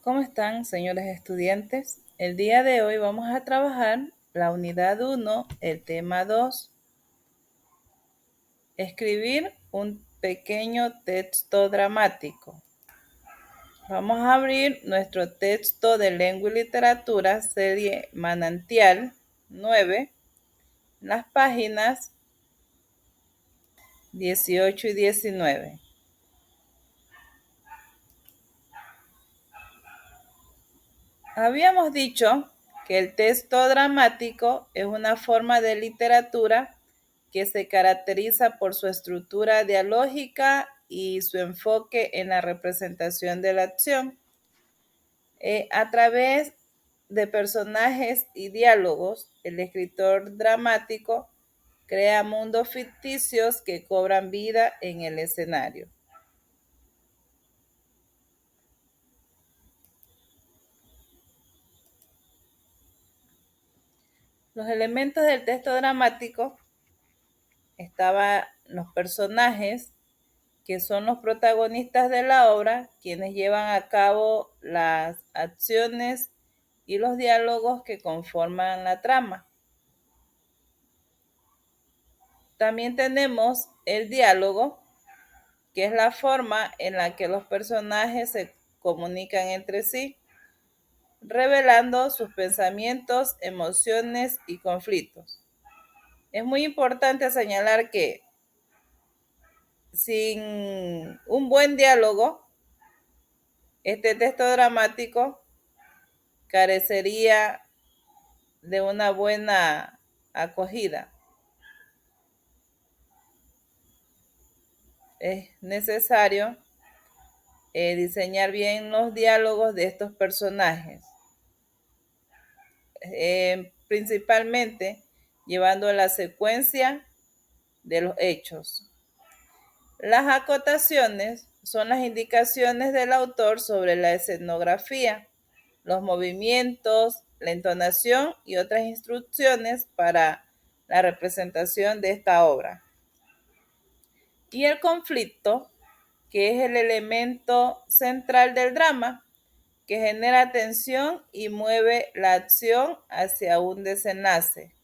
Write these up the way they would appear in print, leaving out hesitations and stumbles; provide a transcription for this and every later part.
¿Cómo están, señores estudiantes? El día de hoy vamos a trabajar la unidad 1, el tema 2. Escribir un pequeño texto dramático. Vamos a abrir nuestro texto de lengua y literatura, serie Manantial 9, las páginas 18 y 19. Habíamos dicho que el texto dramático es una forma de literatura que se caracteriza por su estructura dialógica y su enfoque en la representación de la acción. A través de personajes y diálogos, el escritor dramático crea mundos ficticios que cobran vida en el escenario. Los elementos del texto dramático estaban los personajes, que son los protagonistas de la obra, quienes llevan a cabo las acciones y los diálogos que conforman la trama. También tenemos el diálogo, que es la forma en la que los personajes se comunican entre sí, revelando sus pensamientos, emociones y conflictos. Es muy importante señalar que sin un buen diálogo, este texto dramático carecería de una buena acogida. Es necesario diseñar bien los diálogos de estos personajes, principalmente llevando a la secuencia de los hechos. Las acotaciones son las indicaciones del autor sobre la escenografía, los movimientos, la entonación y otras instrucciones para la representación de esta obra. Y el conflicto, que es el elemento central del drama, que genera tensión y mueve la acción hacia un desenlace.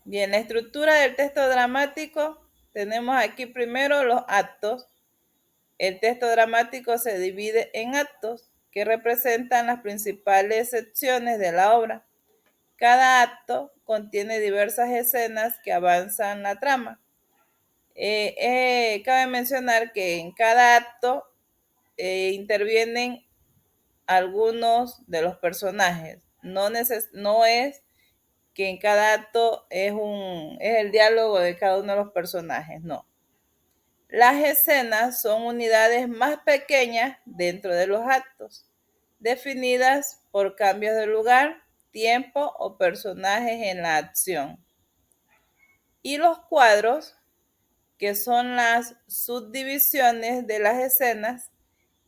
Bien, la estructura del texto dramático, tenemos aquí primero los actos. El texto dramático se divide en actos que representan las principales secciones de la obra. Cada acto contiene diversas escenas que avanzan la trama. Cabe mencionar que en cada acto intervienen algunos de los personajes. No es que en cada acto es el diálogo de cada uno de los personajes, no. Las escenas son unidades más pequeñas dentro de los actos, definidas por cambios de lugar, tiempo o personajes en la acción. Y los cuadros, que son las subdivisiones de las escenas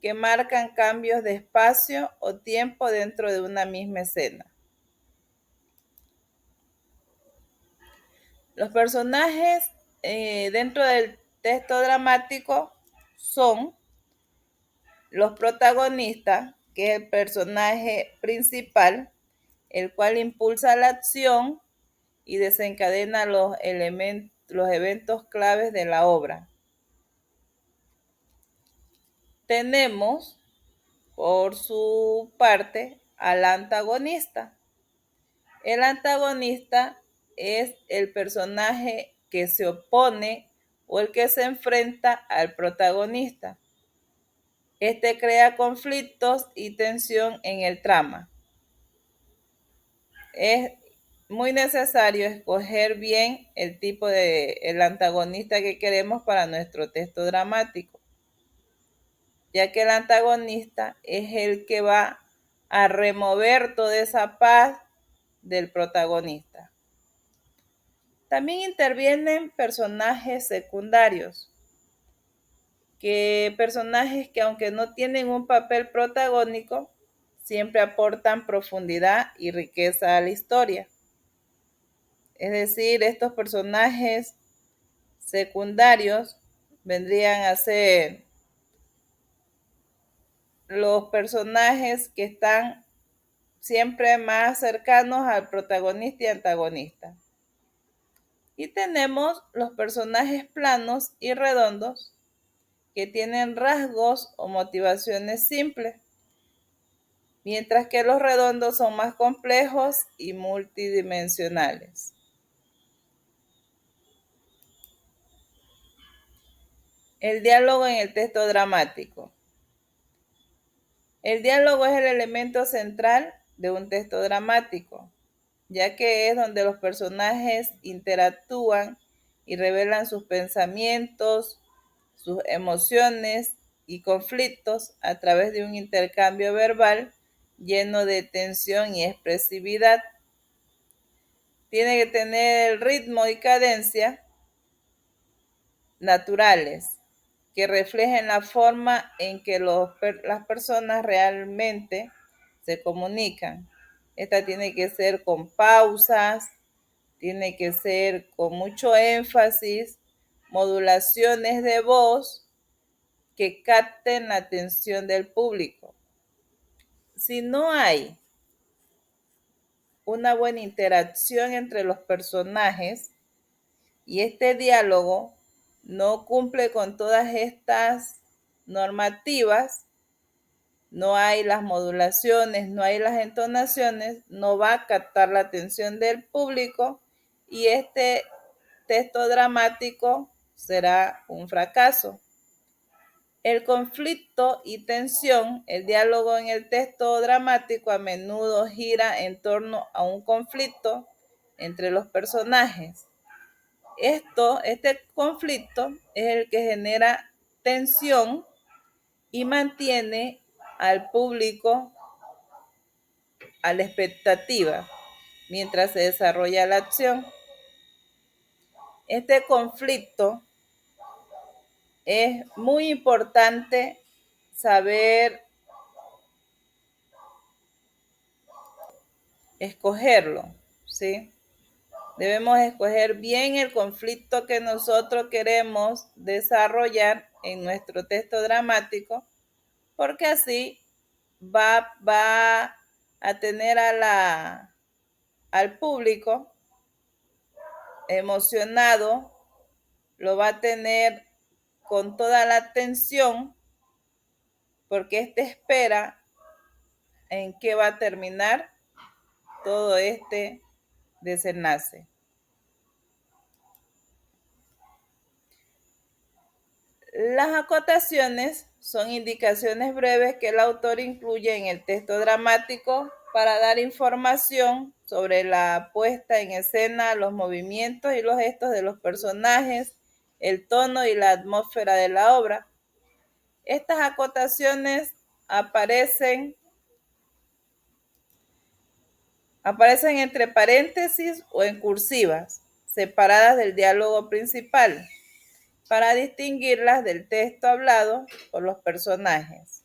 que marcan cambios de espacio o tiempo dentro de una misma escena. Los personajes dentro del texto dramático son los protagonistas, que es el personaje principal, el cual impulsa la acción y desencadena los eventos claves de la obra. Tenemos, por su parte, al antagonista. El antagonista es el personaje que se opone o el que se enfrenta al protagonista. Este crea conflictos y tensión en el trama. Es muy necesario escoger bien el tipo de el antagonista que queremos para nuestro texto dramático, ya que el antagonista es el que va a remover toda esa paz del protagonista. También intervienen personajes secundarios, personajes que aunque no tienen un papel protagónico, siempre aportan profundidad y riqueza a la historia. Es decir, estos personajes secundarios vendrían a ser los personajes que están siempre más cercanos al protagonista y antagonista. Y tenemos los personajes planos y redondos que tienen rasgos o motivaciones simples, mientras que los redondos son más complejos y multidimensionales. El diálogo en el texto dramático. El diálogo es el elemento central de un texto dramático, ya que es donde los personajes interactúan y revelan sus pensamientos, sus emociones y conflictos a través de un intercambio verbal lleno de tensión y expresividad. Tiene que tener ritmo y cadencia naturales que reflejen la forma en que las personas realmente se comunican. Esta tiene que ser con pausas, tiene que ser con mucho énfasis, modulaciones de voz que capten la atención del público. Si no hay una buena interacción entre los personajes y este diálogo no cumple con todas estas normativas, no hay las modulaciones, no hay las entonaciones, no va a captar la atención del público y este texto dramático será un fracaso. El conflicto y tensión, el diálogo en el texto dramático a menudo gira en torno a un conflicto entre los personajes. Este conflicto es el que genera tensión y mantiene al público a la expectativa mientras se desarrolla la acción. Este conflicto es muy importante saber escogerlo, ¿sí? Debemos escoger bien el conflicto que nosotros queremos desarrollar en nuestro texto dramático, porque así va a tener al público emocionado, lo va a tener con toda la atención, porque éste espera en qué va a terminar todo este desenlace. Las acotaciones son indicaciones breves que el autor incluye en el texto dramático para dar información sobre la puesta en escena, los movimientos y los gestos de los personajes, el tono y la atmósfera de la obra. Estas acotaciones aparecen entre paréntesis o en cursivas, separadas del diálogo principal, para distinguirlas del texto hablado por los personajes.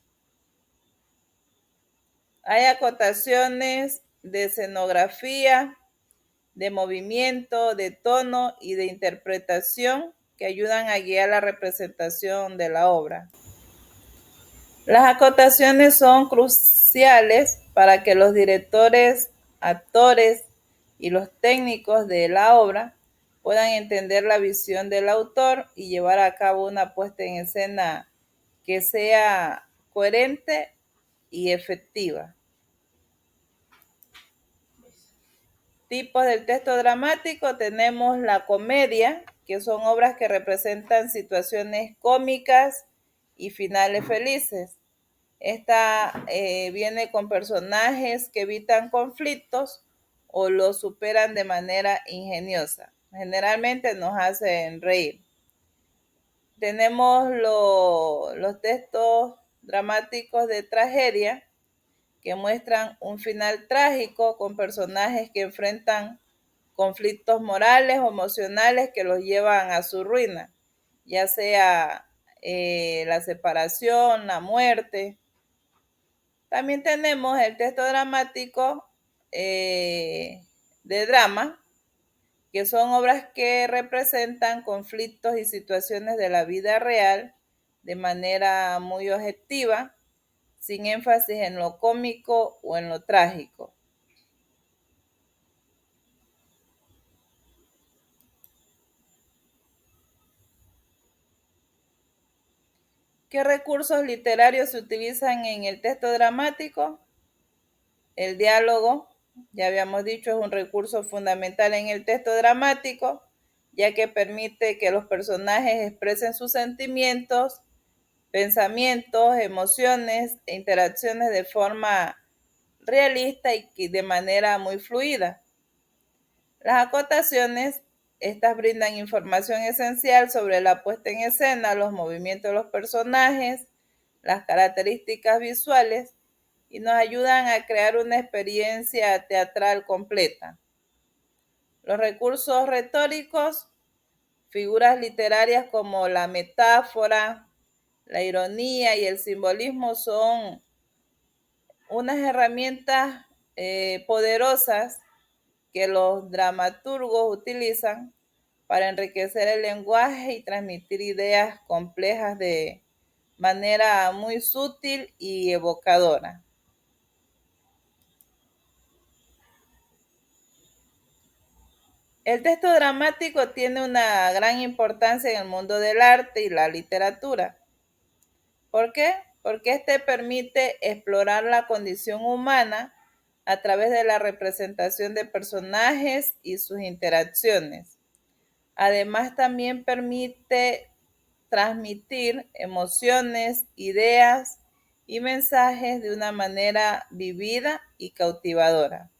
Hay acotaciones de escenografía, de movimiento, de tono y de interpretación que ayudan a guiar la representación de la obra. Las acotaciones son cruciales para que los directores, actores y los técnicos de la obra puedan entender la visión del autor y llevar a cabo una puesta en escena que sea coherente y efectiva. Tipos del texto dramático: tenemos la comedia, que son obras que representan situaciones cómicas y finales felices. Esta viene con personajes que evitan conflictos o los superan de manera ingeniosa. Generalmente nos hacen reír. Tenemos los textos dramáticos de tragedia, que muestran un final trágico con personajes que enfrentan conflictos morales o emocionales que los llevan a su ruina, ya sea la separación, la muerte. También tenemos el texto dramático de drama, que son obras que representan conflictos y situaciones de la vida real de manera muy objetiva, sin énfasis en lo cómico o en lo trágico. ¿Qué recursos literarios se utilizan en el texto dramático? El diálogo, ya habíamos dicho, es un recurso fundamental en el texto dramático, ya que permite que los personajes expresen sus sentimientos, pensamientos, emociones e interacciones de forma realista y de manera muy fluida. Las acotaciones, estas brindan información esencial sobre la puesta en escena, los movimientos de los personajes, las características visuales y nos ayudan a crear una experiencia teatral completa. Los recursos retóricos, figuras literarias como la metáfora, la ironía y el simbolismo son unas herramientas poderosas que los dramaturgos utilizan para enriquecer el lenguaje y transmitir ideas complejas de manera muy sutil y evocadora. El texto dramático tiene una gran importancia en el mundo del arte y la literatura. ¿Por qué? Porque este permite explorar la condición humana a través de la representación de personajes y sus interacciones. Además, también permite transmitir emociones, ideas y mensajes de una manera vivida y cautivadora.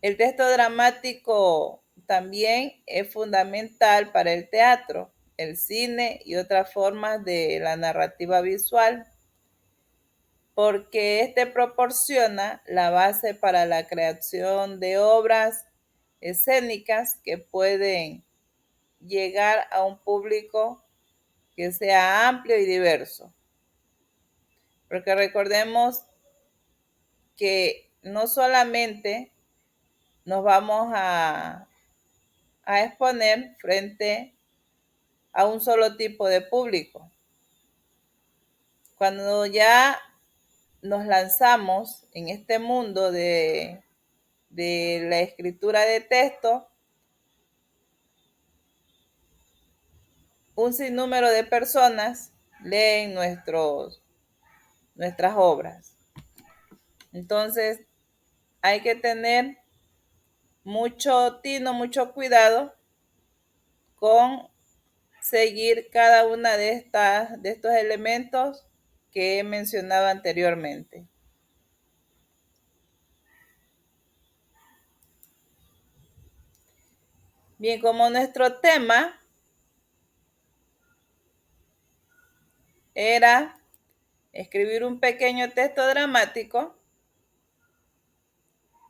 El texto dramático también es fundamental para el teatro, el cine y otras formas de la narrativa visual, porque este proporciona la base para la creación de obras escénicas que pueden llegar a un público que sea amplio y diverso. Porque recordemos que no solamente nos vamos a exponer frente a un solo tipo de público. Cuando ya nos lanzamos en este mundo de la escritura de texto, un sinnúmero de personas leen nuestras obras. Entonces, hay que tener mucho tino, mucho cuidado con seguir cada una de estos elementos que he mencionado anteriormente. Bien, como nuestro tema era escribir un pequeño texto dramático,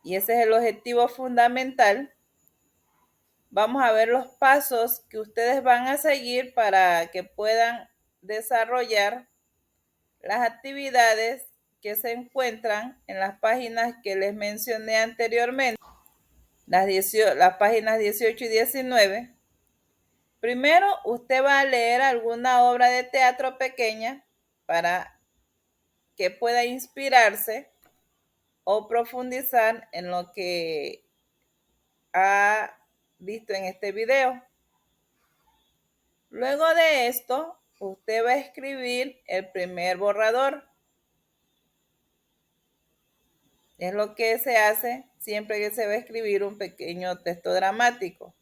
y ese es el objetivo fundamental, vamos a ver los pasos que ustedes van a seguir para que puedan desarrollar las actividades que se encuentran en las páginas que les mencioné anteriormente, las páginas 18 y 19. Primero, usted va a leer alguna obra de teatro pequeña para que pueda inspirarse o profundizar en lo que ha visto en este video. Luego de esto, usted va a escribir el primer borrador. Es lo que se hace siempre que se va a escribir un pequeño texto dramático.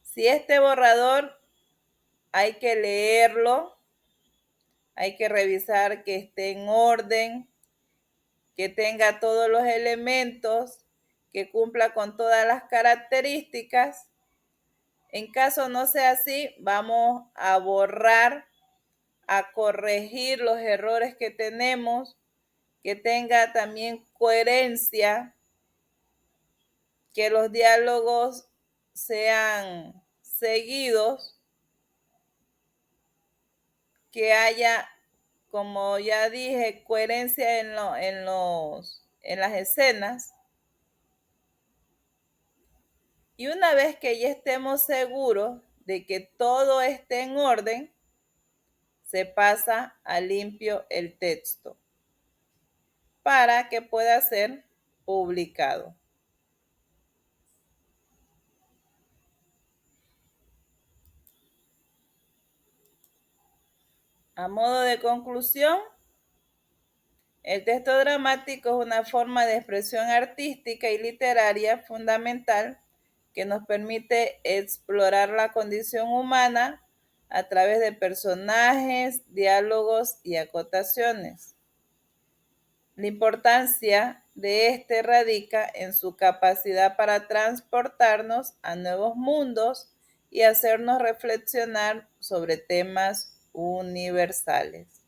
Si este borrador hay que leerlo, hay que revisar que esté en orden, que tenga todos los elementos, que cumpla con todas las características. En caso no sea así, vamos a borrar, a corregir los errores que tenemos, que tenga también coherencia, que los diálogos sean seguidos, que haya, como ya dije, coherencia en las escenas. Y una vez que ya estemos seguros de que todo esté en orden, se pasa a limpio el texto para que pueda ser publicado. A modo de conclusión, el texto dramático es una forma de expresión artística y literaria fundamental que nos permite explorar la condición humana a través de personajes, diálogos y acotaciones. La importancia de este radica en su capacidad para transportarnos a nuevos mundos y hacernos reflexionar sobre temas universales.